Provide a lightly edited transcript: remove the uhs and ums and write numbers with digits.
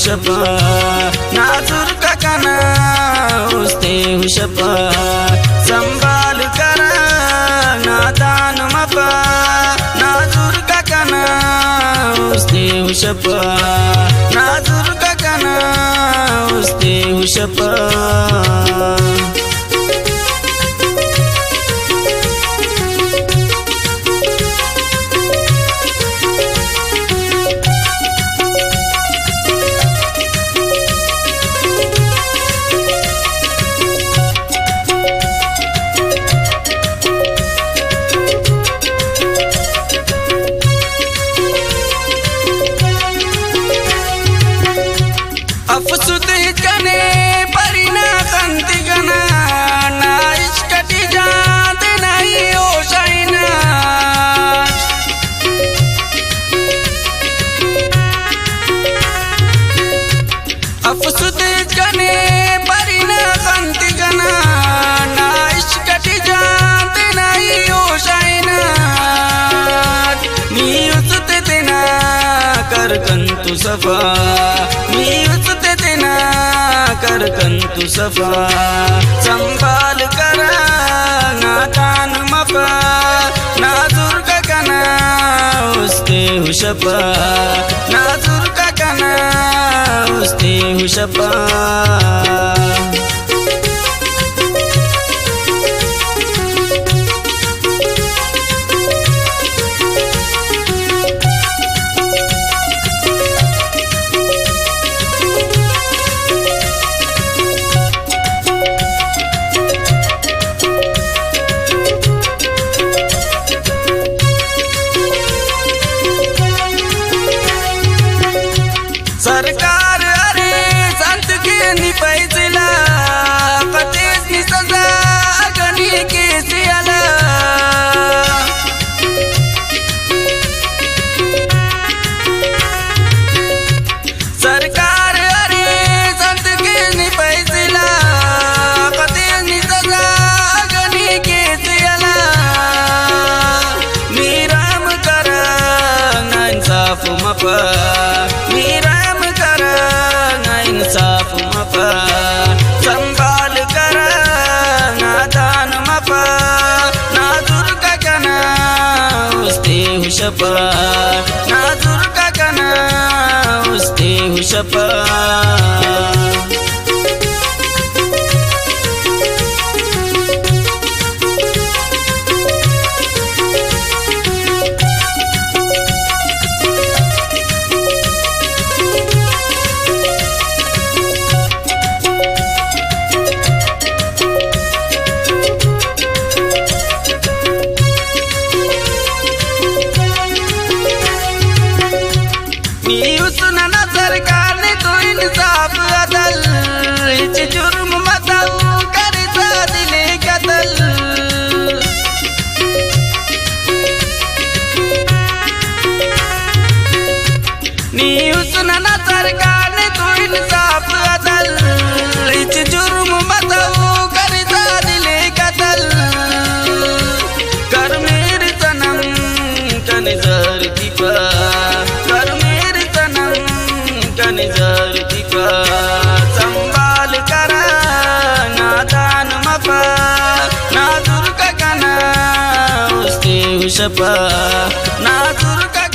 हुशपा नाजुर का कना उस्ते हुशपा संभाल कर नादान मपा नाजुर का कना उस्ते हुशपा नाजुर का कना उस्ते हुशपा अफसुदे कने परिना कंति गना ना इश्कटी जात नहीं ओ शाइना अफसुदे कने परिना कंति गना ना इश्कटी जात नहीं ओ शाइना नी उसते तेना कर कंतु सफा नी कर कंतु सफा संभाल कर नादान मपा नाजुर का कना उस्ते हुशपा नाजुर का कना उस्ते हुशपा सरकार अरे संत के निपैजला कतेस नि सजा अगनी के सियाला सरकार अरे संत के निपैजला कतेस नि सजा अगनी के सियाला मीराम कर ना इंसाफ मपा इंसाफ मपा संभाल कर नादान मपा नाजुर का कना उस्ते हुशपा नाजुर का कना उस्ते हुशपा सरकार ने तो इंसाफ अदल इच जुर्म मतल कर दिले कतल न्यूज़ ना सरकार ने तो इंसाफ अदल इच जुर्म मतल कर दिले कतल कर मेरे सनम कन जर दीपा कर मेरे सनम निजर दीपा संभाल कर नादान मपा नाजुर का कना उस्ते हुशपा नाजुर का